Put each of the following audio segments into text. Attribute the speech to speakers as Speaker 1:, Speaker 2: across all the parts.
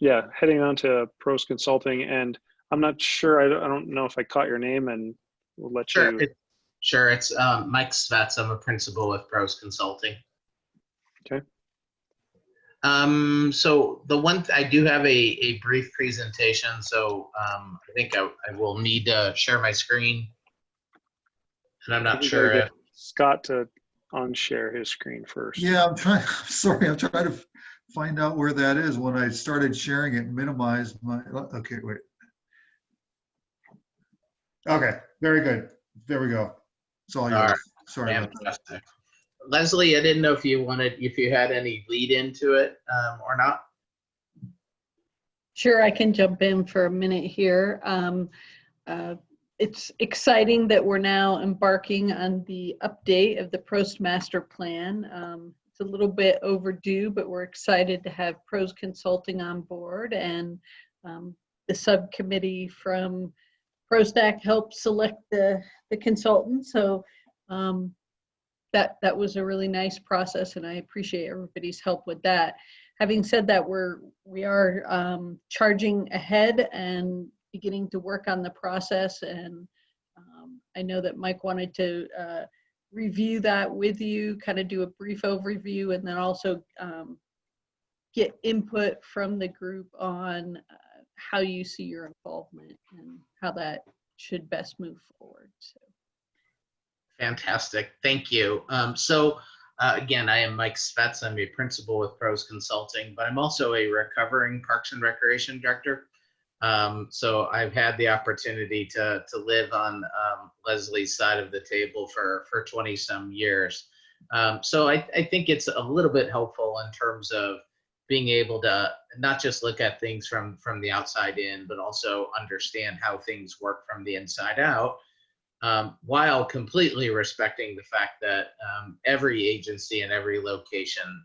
Speaker 1: Yeah, heading on to Prost Consulting, and I'm not sure. I don't know if I caught your name, and we'll let
Speaker 2: Sure.
Speaker 1: you.
Speaker 2: Sure. It's Mike Svets. I'm a principal with Prost Consulting.
Speaker 1: Okay.
Speaker 2: So I do have a brief presentation. So I think I will need to share my screen, and I'm not
Speaker 1: We got to
Speaker 2: sure
Speaker 1: get
Speaker 2: if.
Speaker 1: Scott to unshare his screen first.
Speaker 3: Yeah, I'm trying. Sorry, I'm trying to find out where that is. When I started sharing it, minimized my. Okay, wait. Okay, very good. There we go. It's all
Speaker 2: All right,
Speaker 3: yours. Sorry about that.
Speaker 2: fantastic. Leslie, I didn't know if you had any lead into it or not.
Speaker 4: Sure, I can jump in for a minute here. It's exciting that we're now embarking on the update of the Prost Master Plan. It's a little bit overdue, but we're excited to have Prost Consulting on board, and the subcommittee from PROSTAC helped select the consultant. So that was a really nice process, and I appreciate everybody's help with that. Having said that, we are charging ahead and beginning to work on the process, and I know that Mike wanted to review that with you, kind of do a brief overview, and then also get input from the group on how you see your involvement and how that should best move forward. So.
Speaker 2: Fantastic, thank you. Again, I am Mike Svets. I'm a principal with Prost Consulting, but I'm also a recovering Parks and Recreation director. So I've had the opportunity to live on Leslie's side of the table for 20 some years. So I think it's a little bit helpful in terms of being able to not just look at things from the outside in, but also understand how things work from the inside out, while completely respecting the fact that every agency and every location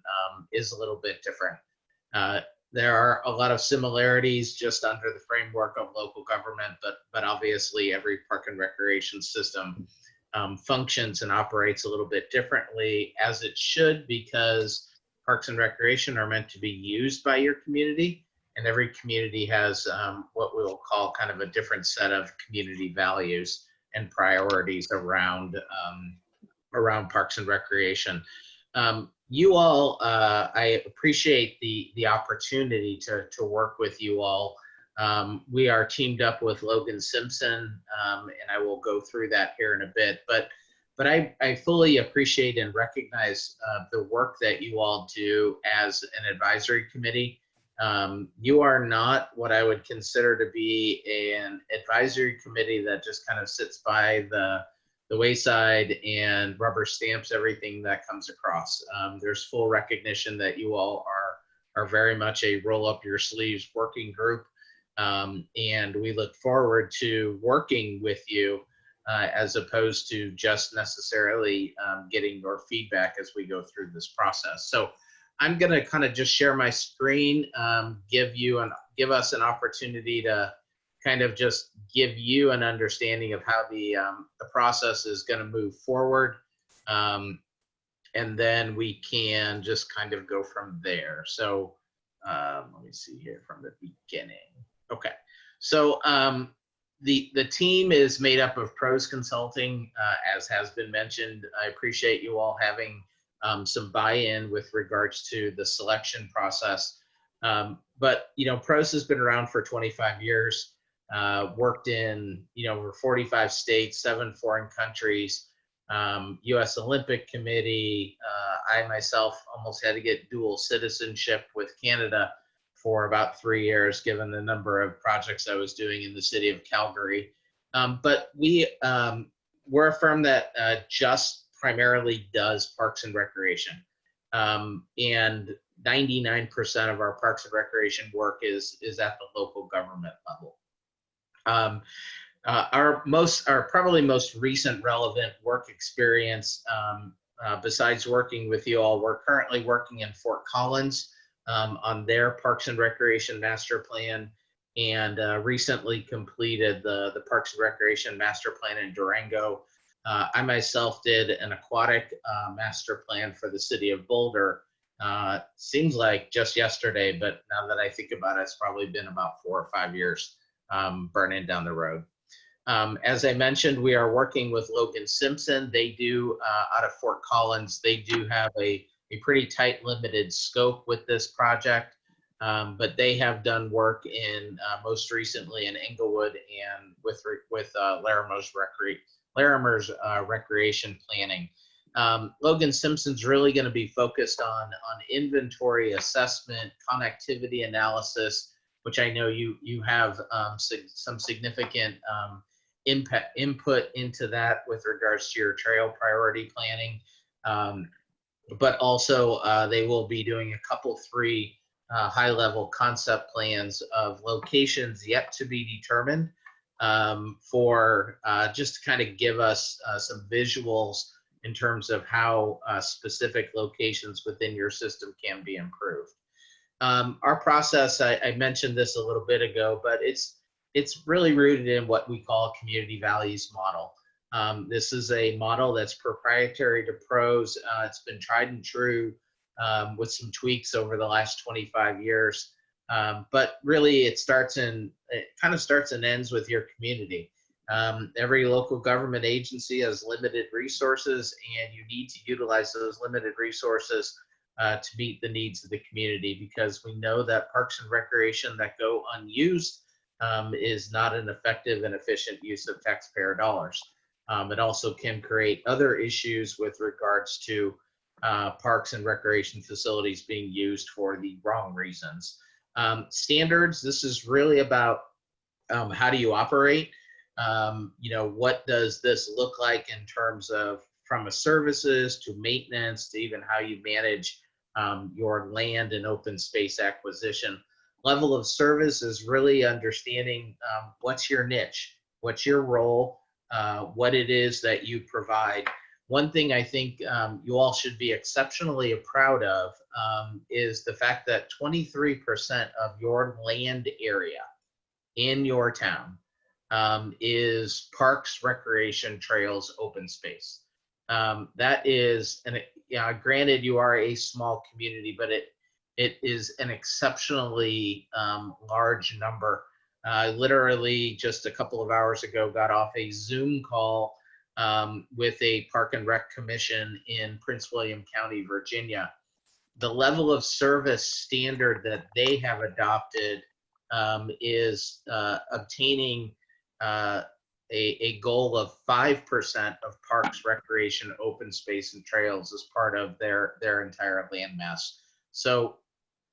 Speaker 2: is a little bit different. There are a lot of similarities just under the framework of local government, but obviously every park and recreation system functions and operates a little bit differently, as it should, because parks and recreation are meant to be used by your community, and every community has what we will call kind of a different set of community values and priorities around parks and recreation. You all, I appreciate the opportunity to work with you all. We are teamed up with Logan Simpson, and I will go through that here in a bit. But I fully appreciate and recognize the work that you all do as an advisory committee. You are not what I would consider to be an advisory committee that just kind of sits by the wayside and rubber stamps everything that comes across. There's full recognition that you all are very much a roll up your sleeves working group, and we look forward to working with you as opposed to just necessarily getting your feedback as we go through this process. So I'm going to kind of just share my screen, give us an opportunity to kind of just give you an understanding of how the process is going to move forward, and then we can just kind of go from there. So let me see here from the beginning. Okay, so the team is made up of Prost Consulting, as has been mentioned. I appreciate you all having some buy-in with regards to the selection process. But, you know, Prost has been around for 25 years, worked in, over 45 states, 7 foreign countries, U.S. Olympic Committee. I myself almost had to get dual citizenship with Canada for about 3 years, given the number of projects I was doing in the city of Calgary. But we're a firm that just primarily does parks and recreation. And 99% of our parks and recreation work is at the local government level. Our probably most recent relevant work experience, besides working with you all, we're currently working in Fort Collins on their Parks and Recreation Master Plan, and recently completed the Parks and Recreation Master Plan in Durango. I myself did an aquatic master plan for the city of Boulder Seems like just yesterday, but now that I think about it, it's probably been about 4 or 5 years burning down the road. As I mentioned, we are working with Logan Simpson. They do, out of Fort Collins, they do have a pretty tight limited scope with this project, but they have done work in most recently in Englewood and with Larimer's recreation planning. Logan Simpson's really going to be focused on inventory assessment, connectivity analysis, which I know you have some significant input into that with regards to your trail priority planning. But also they will be doing three high-level concept plans of locations yet to be determined for just to kind of give us some visuals in terms of how specific locations within your system can be improved. Our process, I mentioned this a little bit ago, but it's really rooted in what we call a community values model. This is a model that's proprietary to PROS. It's been tried and true with some tweaks over the last 25 years. But really it kind of starts and ends with your community. Every local government agency has limited resources, and you need to utilize those limited resources to meet the needs of the community, because we know that parks and recreation that go unused is not an effective and efficient use of taxpayer dollars. It also can create other issues with regards to parks and recreation facilities being used for the wrong reasons. Standards, this is really about how do you operate? What does this look like in terms of from a services to maintenance to even how you manage your land and open space acquisition. Level of service is really understanding what's your niche, what's your role, what it is that you provide. One thing I think you all should be exceptionally proud of is the fact that 23% of your land area in your town is parks, recreation, trails, open space. That is, granted you are a small community, but it is an exceptionally large number. Literally just a couple of hours ago got off a Zoom call with a Park and Rec Commission in Prince William County, Virginia. The level of service standard that they have adopted is obtaining a goal of 5% of parks, recreation, open space, and trails as part of their entire land mass. So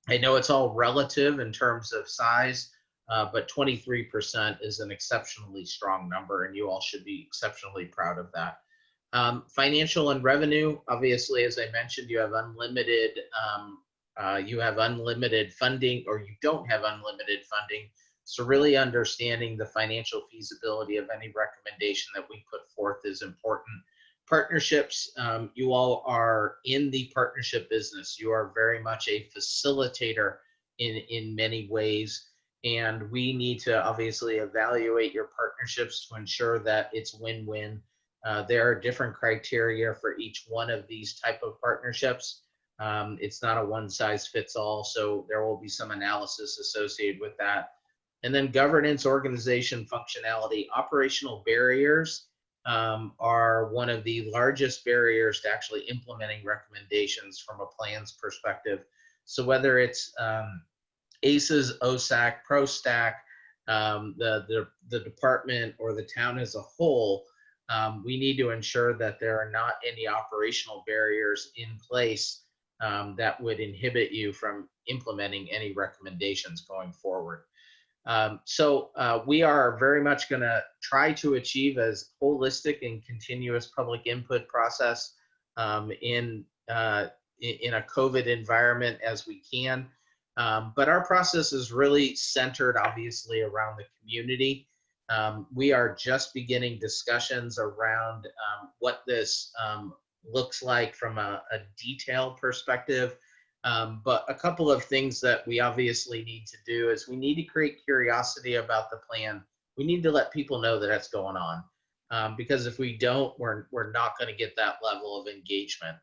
Speaker 2: I know it's all relative in terms of size, but 23% is an exceptionally strong number, and you all should be exceptionally proud of that. Financial and revenue, obviously, as I mentioned, you have unlimited funding, or you don't have unlimited funding. So really understanding the financial feasibility of any recommendation that we put forth is important. Partnerships, you all are in the partnership business. You are very much a facilitator in many ways. And we need to obviously evaluate your partnerships to ensure that it's win-win. There are different criteria for each one of these type of partnerships. It's not a one-size-fits-all, so there will be some analysis associated with that. And then governance, organization, functionality. Operational barriers are one of the largest barriers to actually implementing recommendations from a plans perspective. So whether it's ACES, OSAC, PROSTAC, the department, or the town as a whole, we need to ensure that there are not any operational barriers in place that would inhibit you from implementing any recommendations going forward. So we are very much going to try to achieve as holistic and continuous public input process in a COVID environment as we can. But our process is really centered, obviously, around the community. We are just beginning discussions around what this looks like from a detailed perspective. But a couple of things that we obviously need to do is we need to create curiosity about the plan. We need to let people know that that's going on. Because if we don't, we're not going to get that level of engagement.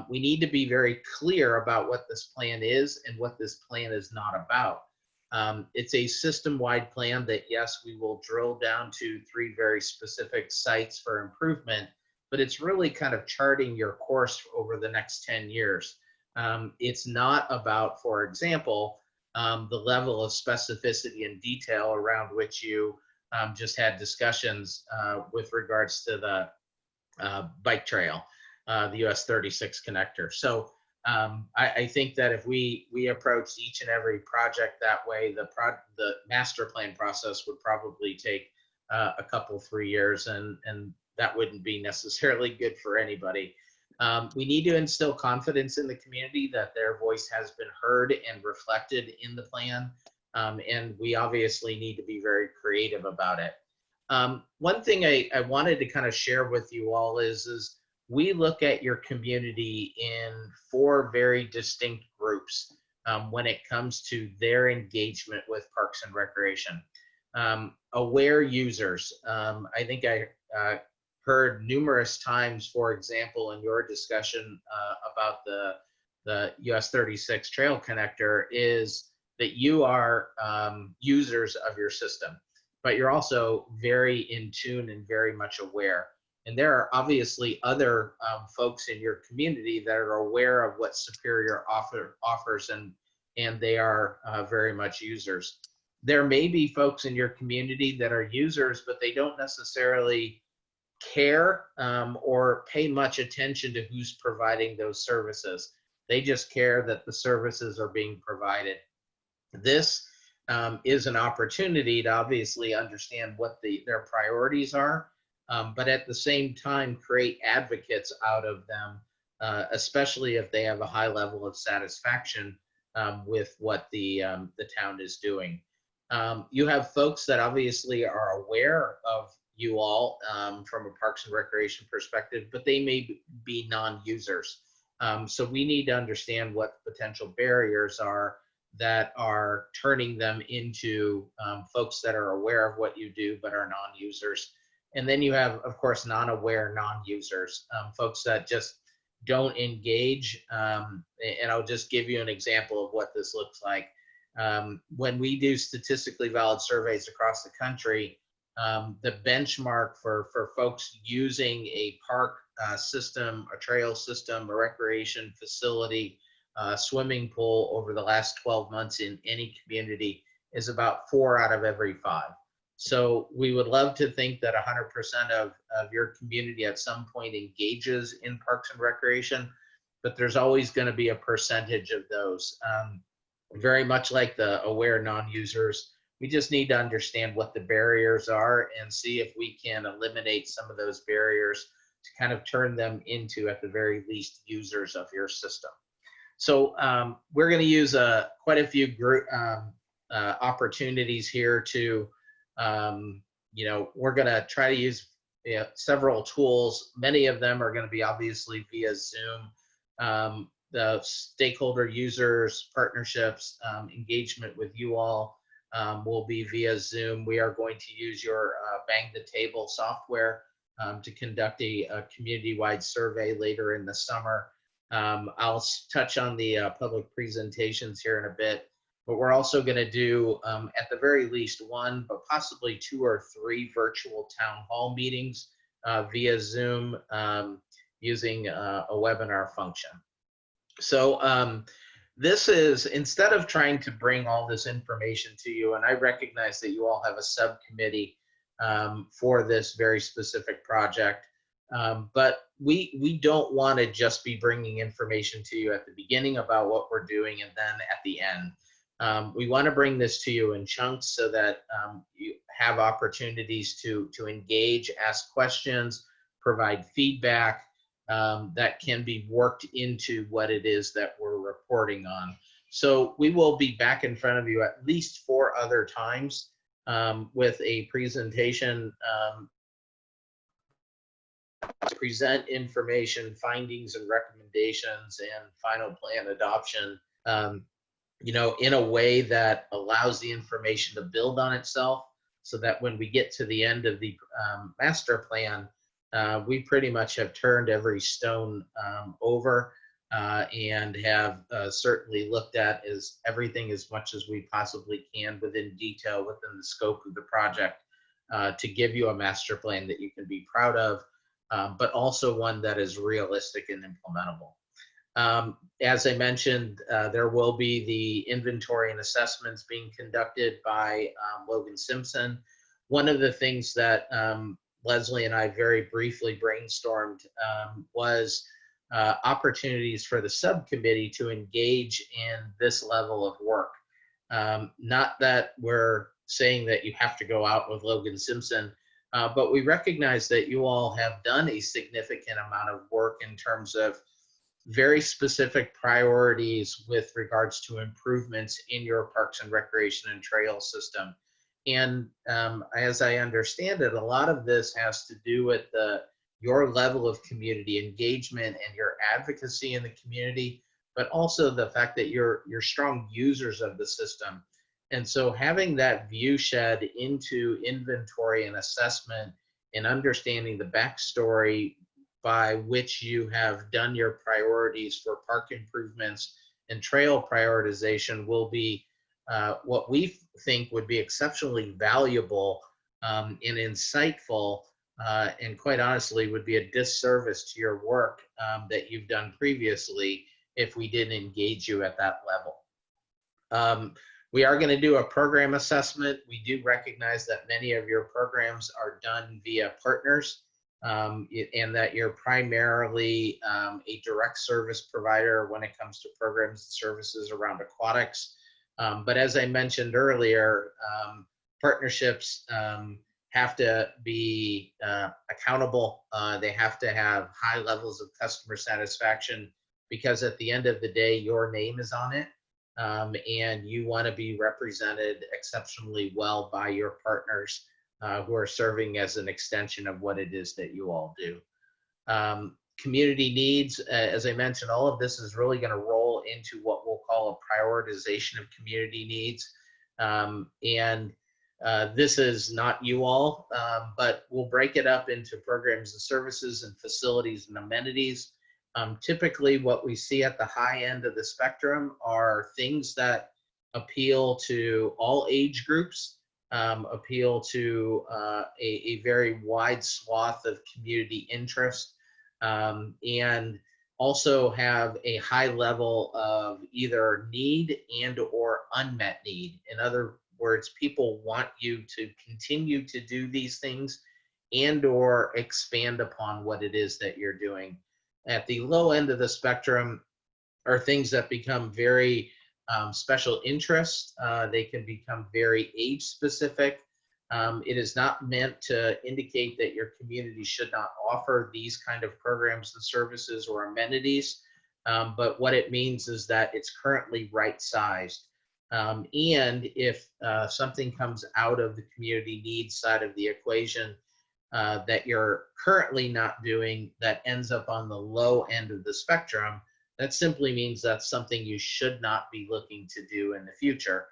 Speaker 2: We need to be very clear about what this plan is and what this plan is not about. It's a system-wide plan that, yes, we will drill down to 3 very specific sites for improvement, but it's really kind of charting your course over the next 10 years. It's not about, for example, the level of specificity and detail around which you just had discussions with regards to the bike trail, the US 36 connector. So I think that if we approached each and every project that way, the master plan process would probably take a couple, 3 years, and that wouldn't be necessarily good for anybody. We need to instill confidence in the community that their voice has been heard and reflected in the plan. And we obviously need to be very creative about it. One thing I wanted to kind of share with you all is we look at your community in 4 very distinct groups when it comes to their engagement with Parks and Recreation. Aware users. I think I heard numerous times, for example, in your discussion about the US 36 trail connector, is that you are users of your system, but you're also very in tune and very much aware. And there are obviously other folks in your community that are aware of what Superior offers, and they are very much users. There may be folks in your community that are users, but they don't necessarily care or pay much attention to who's providing those services. They just care that the services are being provided. This is an opportunity to obviously understand what their priorities are, but at the same time create advocates out of them, especially if they have a high level of satisfaction with what the town is doing. You have folks that obviously are aware of you all from a Parks and Recreation perspective, but they may be non-users. So we need to understand what the potential barriers are that are turning them into folks that are aware of what you do but are non-users. And then you have, of course, non-aware non-users, folks that just don't engage. And I'll just give you an example of what this looks like. When we do statistically valid surveys across the country, the benchmark for folks using a park system, a trail system, a recreation facility, swimming pool over the last 12 months in any community is about 4 out of every 5. So we would love to think that 100% of your community at some point engages in Parks and Recreation, but there's always going to be a percentage of those. Very much like the aware non-users, we just need to understand what the barriers are and see if we can eliminate some of those barriers to kind of turn them into, at the very least, users of your system. So we're going to use quite a few group opportunities here to, we're going to try to use several tools. Many of them are going to be obviously via Zoom. The stakeholder users, partnerships, engagement with you all will be via Zoom. We are going to use your Bang the Table software to conduct a community-wide survey later in the summer. I'll touch on the public presentations here in a bit, but we're also going to do at the very least 1, but possibly 2 or 3 virtual town hall meetings via Zoom using a webinar function. So this is, instead of trying to bring all this information to you, and I recognize that you all have a subcommittee for this very specific project, but we don't want to just be bringing information to you at the beginning about what we're doing and then at the end. We want to bring this to you in chunks so that you have opportunities to engage, ask questions, provide feedback that can be worked into what it is that we're reporting on. So we will be back in front of you at least 4 other times with a presentation, present information, findings and recommendations, and final plan adoption, in a way that allows the information to build on itself, so that when we get to the end of the master plan, we pretty much have turned every stone over and have certainly looked at everything as much as we possibly can within detail within the scope of the project to give you a master plan that you can be proud of, but also one that is realistic and implementable. As I mentioned, there will be the inventory and assessments being conducted by Logan Simpson. One of the things that Leslie and I very briefly brainstormed was opportunities for the subcommittee to engage in this level of work. Not that we're saying that you have to go out with Logan Simpson, but we recognize that you all have done a significant amount of work in terms of very specific priorities with regards to improvements in your parks and recreation and trail system. And as I understand it, a lot of this has to do with your level of community engagement and your advocacy in the community, but also the fact that you're strong users of the system. And so having that view shed into inventory and assessment and understanding the backstory by which you have done your priorities for park improvements and trail prioritization will be what we think would be exceptionally valuable and insightful, and quite honestly would be a disservice to your work that you've done previously if we didn't engage you at that level. We are going to do a program assessment. We do recognize that many of your programs are done via partners, and that you're primarily a direct service provider when it comes to programs and services around aquatics. But as I mentioned earlier, partnerships have to be accountable. They have to have high levels of customer satisfaction, because at the end of the day, your name is on it, and you want to be represented exceptionally well by your partners who are serving as an extension of what it is that you all do. Community needs, as I mentioned, all of this is really going to roll into what we'll call a prioritization of community needs. This is not you all, but we'll break it up into programs and services and facilities and amenities. Typically what we see at the high end of the spectrum are things that appeal to all age groups, appeal to a very wide swath of community interest, and also have a high level of either need and or unmet need. In other words, people want you to continue to do these things and or expand upon what it is that you're doing. At the low end of the spectrum are things that become very special interest. They can become very age specific. It is not meant to indicate that your community should not offer these kind of programs and services or amenities, but what it means is that it's currently right-sized. And if something comes out of the community needs side of the equation that you're currently not doing that ends up on the low end of the spectrum, that simply means that's something you should not be looking to do in the future,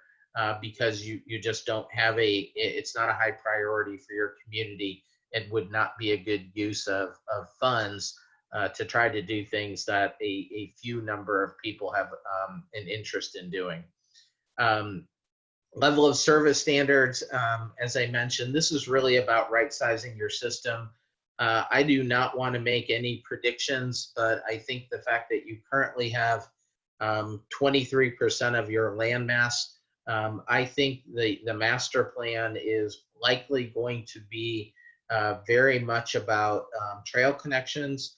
Speaker 2: because you just don't have it's not a high priority for your community. It would not be a good use of funds to try to do things that a few number of people have an interest in doing. Level of service standards, as I mentioned, this is really about right-sizing your system. I do not want to make any predictions, but I think the fact that you currently have 23% of your land mass, I think the master plan is likely going to be very much about trail connections,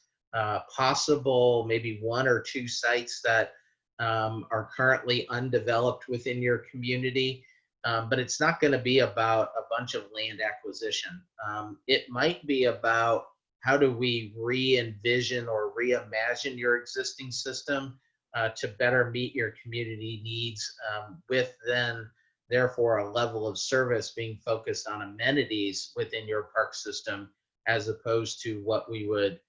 Speaker 2: possible maybe 1 or 2 sites that are currently undeveloped within your community. But it's not going to be about a bunch of land acquisition. It might be about how do we re-envision or reimagine your existing system to better meet your community needs, with then therefore a level of service being focused on amenities within your park system, as opposed to what we would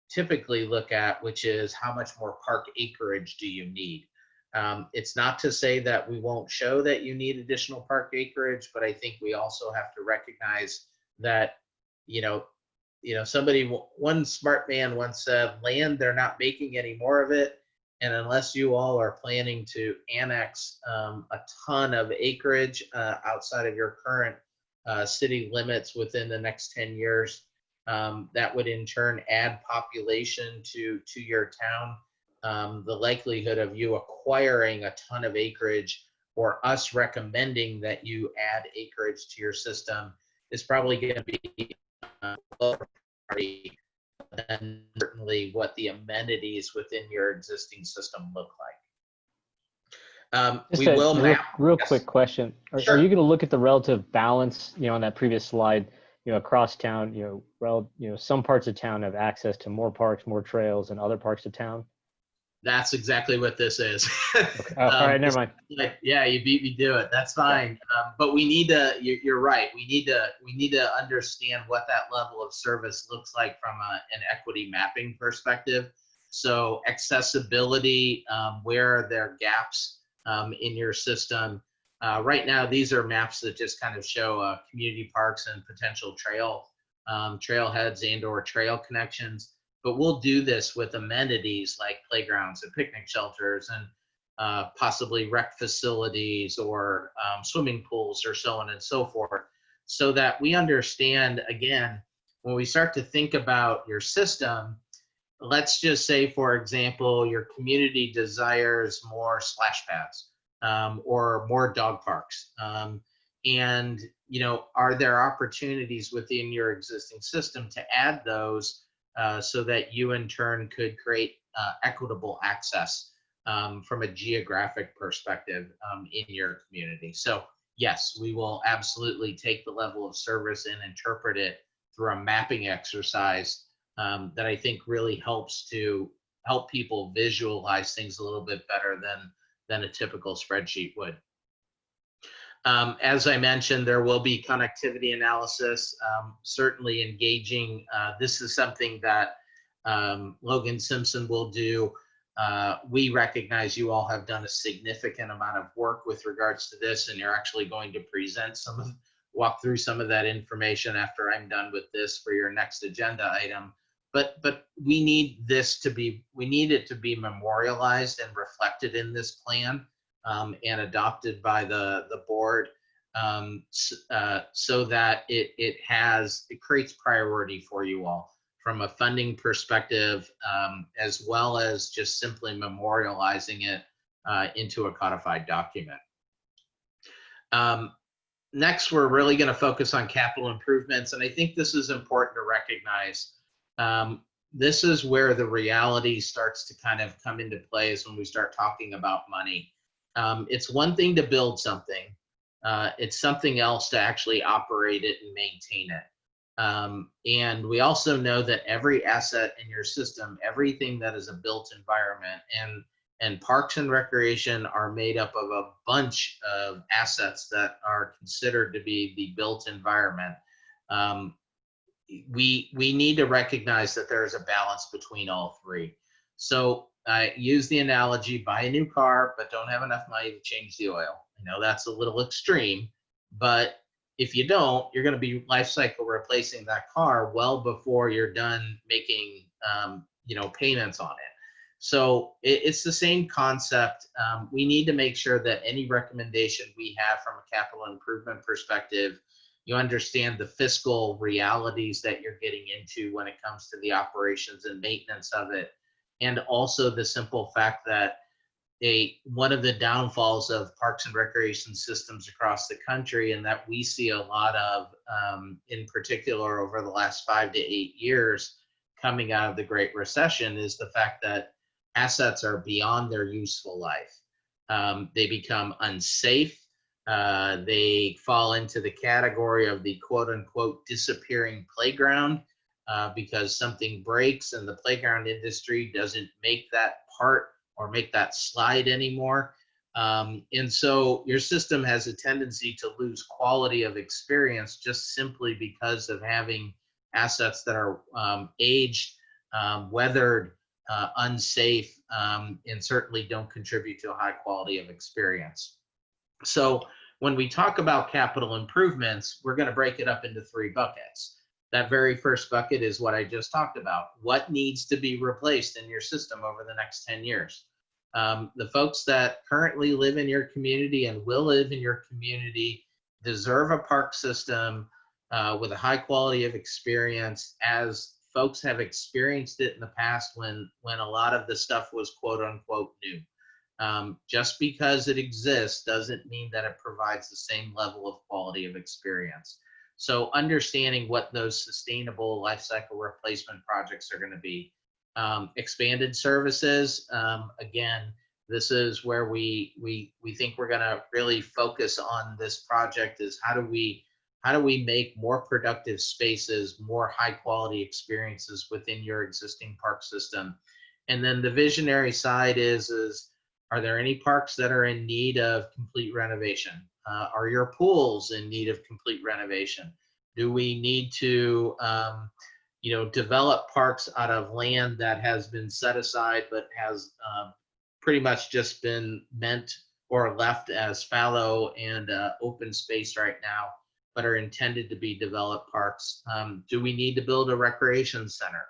Speaker 2: typically look at, which is how much more park acreage do you need? It's not to say that we won't show that you need additional park acreage, but I think we also have to recognize that, you know, one smart man once said, land, they're not making any more of it. And unless you all are planning to annex a ton of acreage outside of your current city limits within the next 10 years, that would in turn add population to your town. The likelihood of you acquiring a ton of acreage or us recommending that you add acreage to your system is probably going to be lower priority than certainly what the amenities within your existing system look like.
Speaker 5: Just
Speaker 2: We will
Speaker 5: a
Speaker 2: map.
Speaker 5: real
Speaker 2: Yes.
Speaker 5: quick question.
Speaker 2: Sure.
Speaker 5: Are you going to look at the relative balance, on that previous slide, across town, some parts of town have access to more parks, more trails than other parts of town?
Speaker 2: That's exactly what this is.
Speaker 5: Okay. Oh, all right, never mind.
Speaker 2: Yeah, you beat me to it. That's fine. But we need to. You're right. We need to understand what that level of service looks like from an equity mapping perspective. So accessibility, where are there gaps in your system? Right now, these are maps that just kind of show community parks and potential trailheads and/or trail connections. But we'll do this with amenities like playgrounds and picnic shelters and possibly rec facilities or swimming pools or so on and so forth, so that we understand, again, when we start to think about your system, let's just say, for example, your community desires more splash pads or more dog parks. And, are there opportunities within your existing system to add those so that you in turn could create equitable access from a geographic perspective in your community? So yes, we will absolutely take the level of service and interpret it through a mapping exercise that I think really helps to help people visualize things a little bit better than a typical spreadsheet would. As I mentioned, there will be connectivity analysis, certainly engaging. This is something that Logan Simpson will do. We recognize you all have done a significant amount of work with regards to this, and you're actually going to walk through some of that information after I'm done with this for your next agenda item. But we need it to be memorialized and reflected in this plan. And adopted by the board so that it creates priority for you all from a funding perspective, as well as just simply memorializing it into a codified document. Next, we're really going to focus on capital improvements, and I think this is important to recognize. This is where the reality starts to kind of come into play, is when we start talking about money. It's one thing to build something. It's something else to actually operate it and maintain it. And we also know that every asset in your system, everything that is a built environment, and parks and recreation are made up of a bunch of assets that are considered to be the built environment. We need to recognize that there is a balance between all three. So I use the analogy, buy a new car, but don't have enough money to change the oil. I know that's a little extreme, but if you don't, you're going to be life cycle replacing that car well before you're done making, payments on it. So it's the same concept. We need to make sure that any recommendation we have from a capital improvement perspective, you understand the fiscal realities that you're getting into when it comes to the operations and maintenance of it. And also the simple fact that one of the downfalls of parks and recreation systems across the country, and that we see a lot of, in particular over the last 5 to 8 years coming out of the Great Recession, is the fact that assets are beyond their useful life. They become unsafe. They fall into the category of the quote unquote disappearing playground. Because something breaks and the playground industry doesn't make that part or make that slide anymore. And so your system has a tendency to lose quality of experience just simply because of having assets that are aged, weathered, unsafe, and certainly don't contribute to a high quality of experience. So when we talk about capital improvements, we're going to break it up into 3 buckets. That very first bucket is what I just talked about. What needs to be replaced in your system over the next 10 years? The folks that currently live in your community and will live in your community deserve a park system with a high quality of experience, as folks have experienced it in the past when a lot of the stuff was quote unquote new. Just because it exists doesn't mean that it provides the same level of quality of experience. So understanding what those sustainable life cycle replacement projects are going to be. Expanded services, again, this is where we think we're going to really focus on this project, is how do we make more productive spaces, more high quality experiences within your existing park system. And then the visionary side is are there any parks that are in need of complete renovation? Are your pools in need of complete renovation? Do we need to develop parks out of land that has been set aside but has pretty much just been meant or left as fallow and open space right now, but are intended to be developed parks? Do we need to build a recreation center?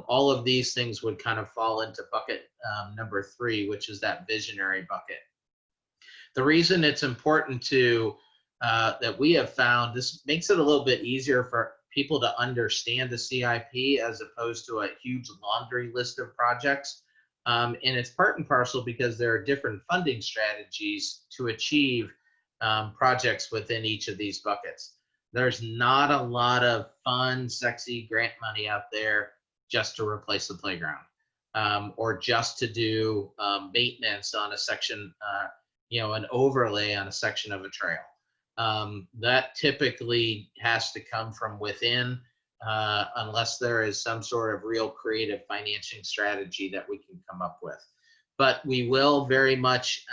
Speaker 2: All of these things would kind of fall into bucket number 3, which is that visionary bucket. The reason it's important to that we have found, this makes it a little bit easier for people to understand the CIP as opposed to a huge laundry list of projects. And it's part and parcel because there are different funding strategies to achieve projects within each of these buckets. There's not a lot of fun, sexy grant money out there just to replace the playground or just to do maintenance on a section, an overlay on a section of a trail. That typically has to come from within unless there is some sort of real creative financing strategy that we can come up with. But we will very much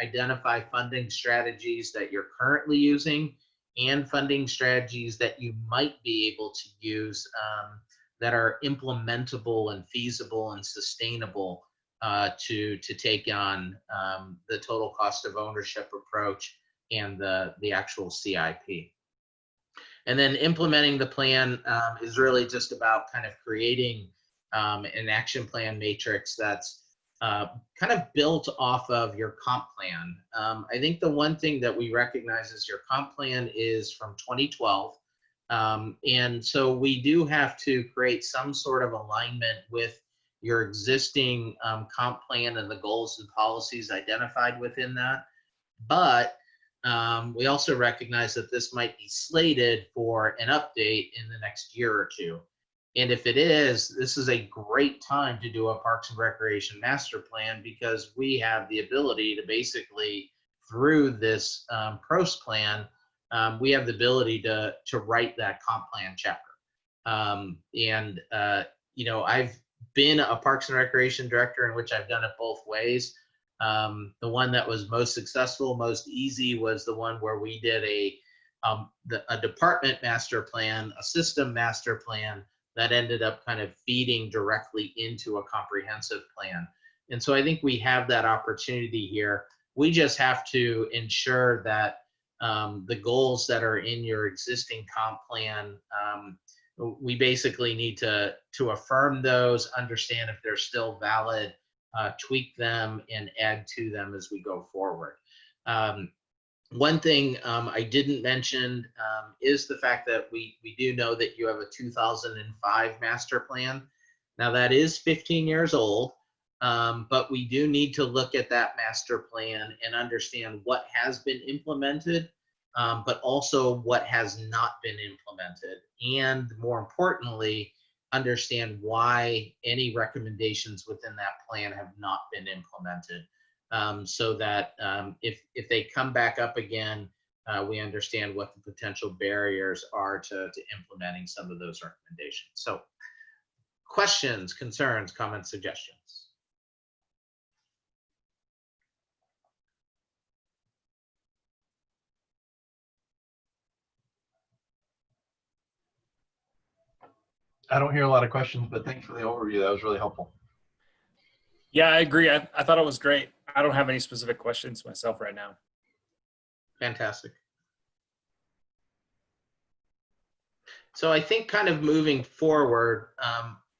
Speaker 2: identify funding strategies that you're currently using and funding strategies that you might be able to use that are implementable and feasible and sustainable to take on the total cost of ownership approach and the actual CIP. And then implementing the plan is really just about kind of creating an action plan matrix that's kind of built off of your comp plan. I think the one thing that we recognize is your comp plan is from 2012. And so we do have to create some sort of alignment with your existing comp plan and the goals and policies identified within that. But we also recognize that this might be slated for an update in the next year or two. And if it is, this is a great time to do a Parks and Recreation Master Plan, because we have the ability to basically, through this PROST plan, we have the ability to write that comp plan chapter. I've been a Parks and Recreation director in which I've done it both ways. The one that was most successful, most easy, was the one where we did a department master plan, a system master plan that ended up kind of feeding directly into a comprehensive plan. And so I think we have that opportunity here. We just have to ensure that the goals that are in your existing comp plan, we basically need to affirm those, understand if they're still valid, tweak them, and add to them as we go forward. One thing I didn't mention is the fact that we do know that you have a 2005 master plan. Now that is 15 years old, but we do need to look at that master plan and understand what has been implemented, but also what has not been implemented. And more importantly, understand why any recommendations within that plan have not been implemented. So that if they come back up again, we understand what the potential barriers are to implementing some of those recommendations. So questions, concerns, comments, suggestions?
Speaker 6: I don't hear a lot of questions, but thanks for the overview. That was really helpful.
Speaker 7: Yeah, I agree. I thought it was great. I don't have any specific questions myself right now.
Speaker 2: Fantastic. So I think kind of moving forward,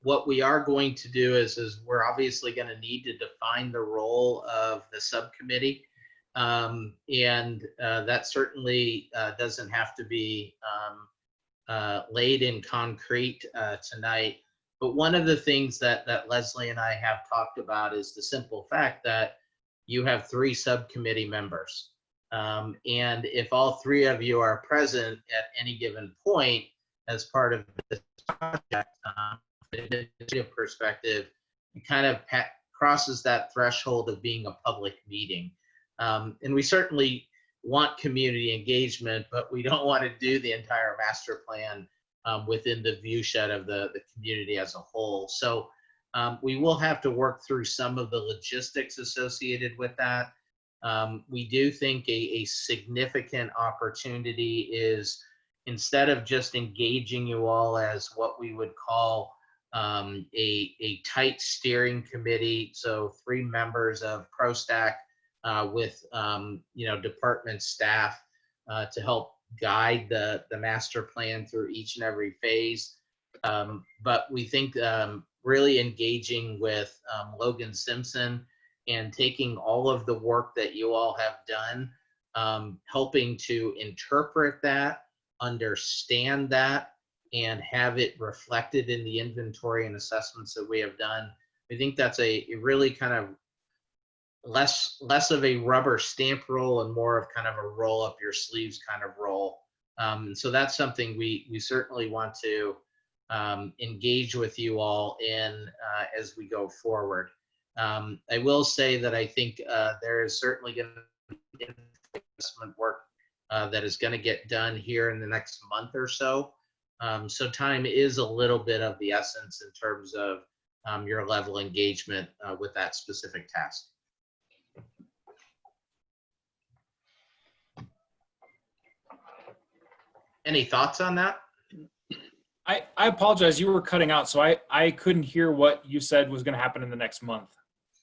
Speaker 2: what we are going to do is we're obviously going to need to define the role of the subcommittee. And that certainly doesn't have to be laid in concrete tonight. But one of the things that Leslie and I have talked about is the simple fact that you have 3 subcommittee members. And if all 3 of you are present at any given point as part of this project, from an administrative perspective, it kind of crosses that threshold of being a public meeting. And we certainly want community engagement, but we don't want to do the entire master plan within the viewshed of the community as a whole. So we will have to work through some of the logistics associated with that. We do think a significant opportunity is, instead of just engaging you all as what we would call a tight steering committee, so 3 members of PROSTAC with department staff to help guide the master plan through each and every phase. But we think really engaging with Logan Simpson and taking all of the work that you all have done, helping to interpret that, understand that, and have it reflected in the inventory and assessments that we have done. We think that's a really kind of less of a rubber stamp role and more of kind of a roll up your sleeves kind of role. So that's something we certainly want to engage with you all in as we go forward. I will say that I think there is certainly going to be investment work that is going to get done here in the next month or so. So time is a little bit of the essence in terms of your level of engagement with that specific task. Any thoughts on that?
Speaker 7: I apologize. You were cutting out, so I couldn't hear what you said was going to happen in the next month.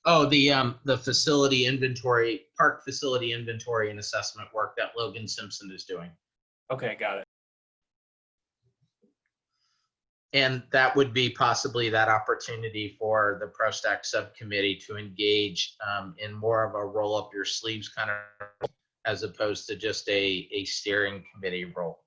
Speaker 2: Oh, the facility inventory, park facility inventory and assessment work that Logan Simpson is doing.
Speaker 7: Okay, got it.
Speaker 2: And that would be possibly that opportunity for the PROSTAC subcommittee to engage in more of a roll up your sleeves kind of, as opposed to just a steering committee role.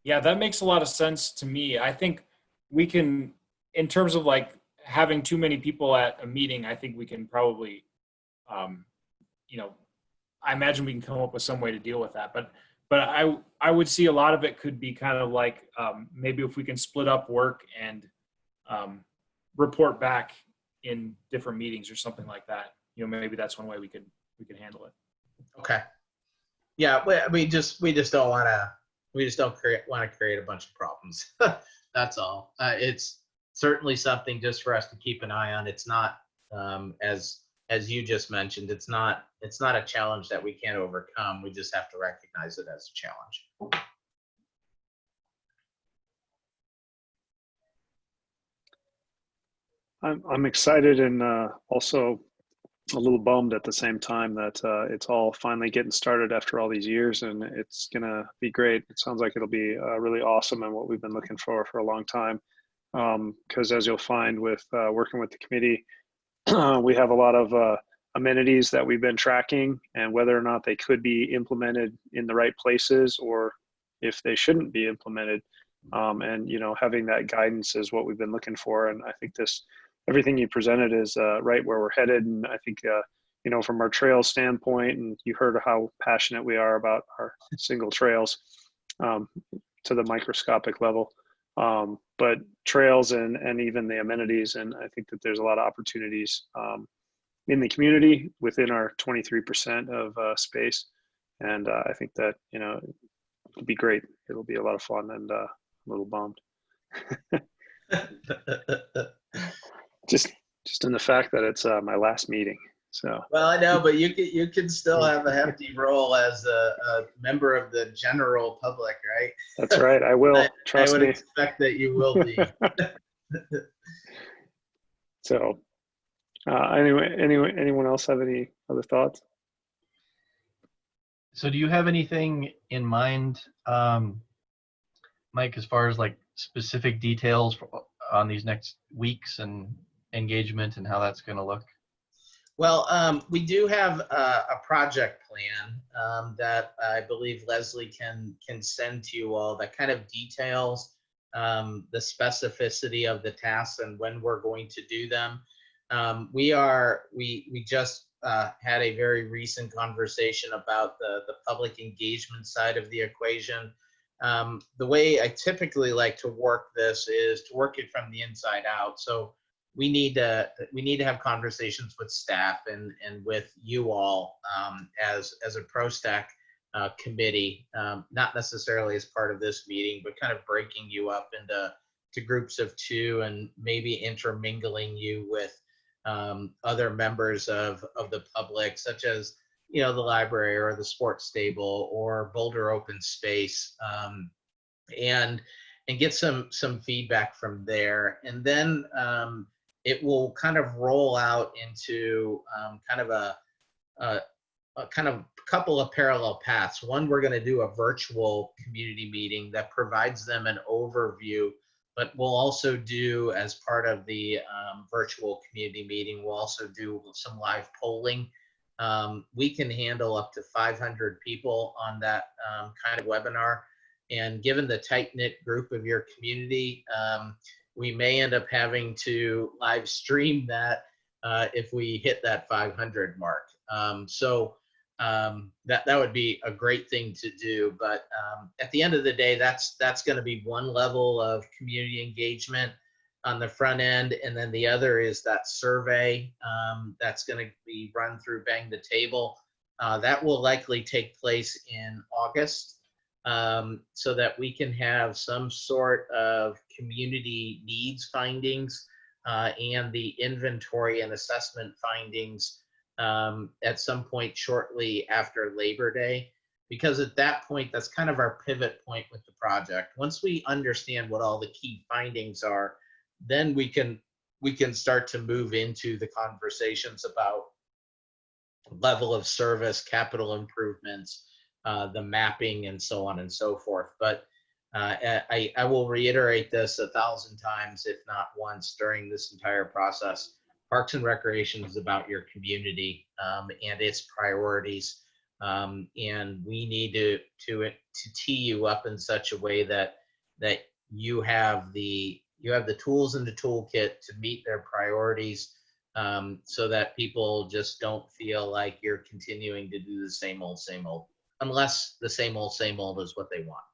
Speaker 7: Yeah, that makes a lot of sense to me. I think we can, in terms of like having too many people at a meeting, I think we can probably, I imagine we can come up with some way to deal with that. But I would see a lot of it could be kind of like maybe if we can split up work and report back in different meetings or something like that. Maybe that's one way we could handle it.
Speaker 2: Okay. Yeah, we just don't want to. We just don't want to create a bunch of problems. That's all. It's certainly something just for us to keep an eye on. It's not, as you just mentioned, it's not a challenge that we can't overcome. We just have to recognize it as a challenge.
Speaker 1: I'm excited and also a little bummed at the same time that it's all finally getting started after all these years, and it's gonna be great. It sounds like it'll be really awesome and what we've been looking for a long time. Because as you'll find with working with the committee, we have a lot of amenities that we've been tracking, and whether or not they could be implemented in the right places or if they shouldn't be implemented. And having that guidance is what we've been looking for. And I think everything you presented is right where we're headed. And I think, from our trail standpoint, and you heard how passionate we are about our single trails to the microscopic level, but trails and even the amenities. And I think that there's a lot of opportunities in the community within our 23% of space. And I think that, it'll be great. It'll be a lot of fun, and a little bummed. Just in the fact that it's my last meeting. So.
Speaker 2: Well, I know, but you can still have a hefty role as a member of the general public, right?
Speaker 1: That's right. I will. Trust
Speaker 2: I would
Speaker 1: me.
Speaker 2: expect that you will be.
Speaker 1: So, anyway, anyone else have any other thoughts?
Speaker 6: So do you have anything in mind Mike, as far as like specific details on these next weeks and engagement and how that's going to look?
Speaker 2: Well, we do have a project plan that I believe Leslie can send to you all that kind of details the specificity of the tasks and when we're going to do them. We just had a very recent conversation about the public engagement side of the equation. The way I typically like to work this is to work it from the inside out. So we need to have conversations with staff and with you all as a PROSTAC committee, not necessarily as part of this meeting, but kind of breaking you up into groups of 2 and maybe intermingling you with other members of the public, such as the library or the sports stable or Boulder Open Space, and get some feedback from there, and then it will kind of roll out into kind of a kind of couple of parallel paths. One, we're going to do a virtual community meeting that provides them an overview, but we'll also do, as part of the virtual community meeting, we'll also do some live polling. We can handle up to 500 people on that kind of webinar. And given the tight-knit group of your community, we may end up having to live stream that if we hit that 500 mark. So that would be a great thing to do. But at the end of the day, that's going to be one level of community engagement on the front end. And then the other is that survey that's going to be run through Bang the Table. That will likely take place in August. So that we can have some sort of community needs findings and the inventory and assessment findings at some point shortly after Labor Day, because at that point, that's kind of our pivot point with the project. Once we understand what all the key findings are, then we can start to move into the conversations about level of service, capital improvements, the mapping, and so on and so forth. But I will reiterate this 1,000 times, if not once, during this entire process. Parks and Recreation is about your community and its priorities, and we need to tee you up in such a way that you have the tools in the toolkit to meet their priorities, so that people just don't feel like you're continuing to do the same old, unless the same old is what they want.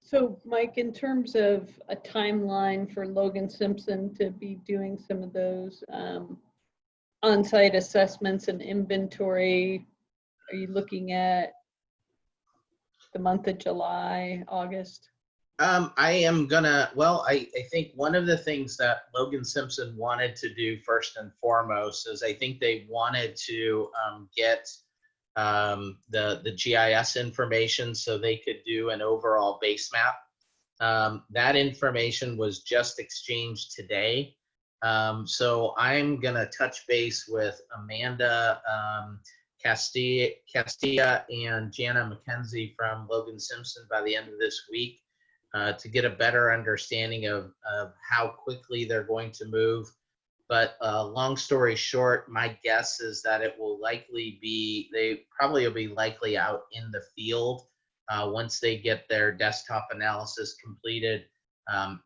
Speaker 4: So Mike, in terms of a timeline for Logan Simpson to be doing some of those on-site assessments and inventory, are you looking at the month of July, August?
Speaker 2: I am gonna, well, I think one of the things that Logan Simpson wanted to do first and foremost is I think they wanted to get the GIS information so they could do an overall base map. That information was just exchanged today. So I'm gonna touch base with Amanda Castilla and Jana McKenzie from Logan Simpson by the end of this week to get a better understanding of how quickly they're going to move. But long story short, my guess is that it will likely be, they probably will be likely out in the field once they get their desktop analysis completed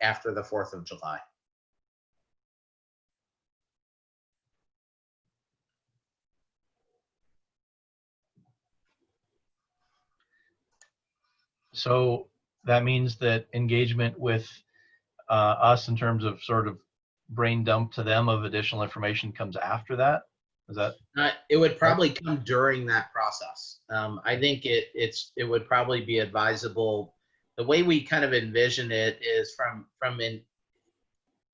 Speaker 2: after the 4th of July.
Speaker 6: So that means that engagement with us in terms of sort of brain dump to them of additional information comes after that? Is that?
Speaker 2: It would probably come during that process. I think it would probably be advisable. The way we kind of envision it is from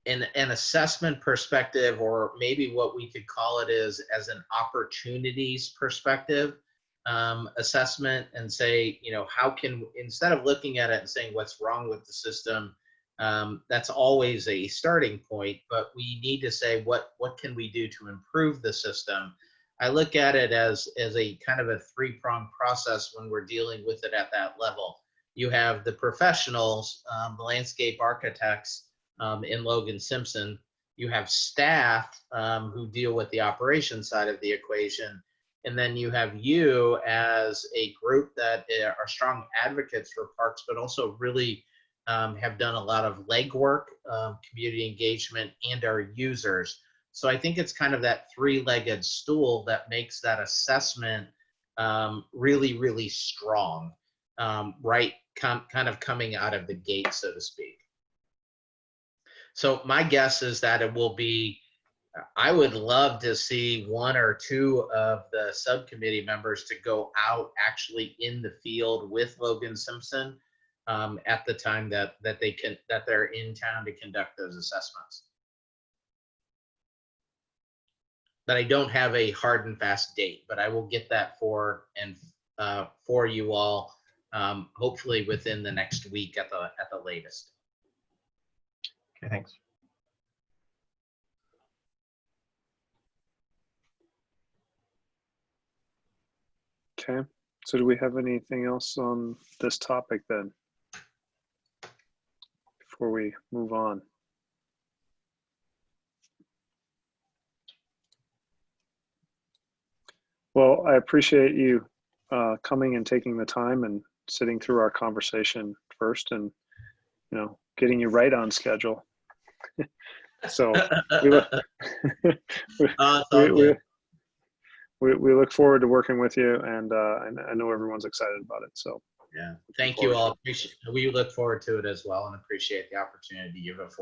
Speaker 2: an assessment perspective, or maybe what we could call it is as an opportunities perspective assessment, and say, how can, instead of looking at it and saying what's wrong with the system, That's always a starting point, but we need to say what can we do to improve the system. I look at it as a kind of a three-pronged process when we're dealing with it at that level. You have the professionals, the landscape architects in Logan Simpson. You have staff who deal with the operation side of the equation. And then you have you as a group that are strong advocates for parks, but also really have done a lot of legwork, community engagement, and our users. So I think it's kind of that three-legged stool that makes that assessment really, really strong, right? Kind of coming out of the gate, so to speak. So my guess is that it will be, I would love to see one or two of the subcommittee members to go out actually in the field with Logan Simpson at the time that they're in town to conduct those assessments. But I don't have a hard and fast date, but I will get that for you all, hopefully within the next week at the latest.
Speaker 6: Okay, thanks.
Speaker 1: Okay, so do we have anything else on this topic then, before we move on? Well, I appreciate you coming and taking the time and sitting through our conversation first, and getting you right on schedule. So we look, we look forward to working with you, and I know everyone's excited about it. So
Speaker 2: yeah, thank you all. We look forward to it as well, and appreciate the opportunity you've afforded.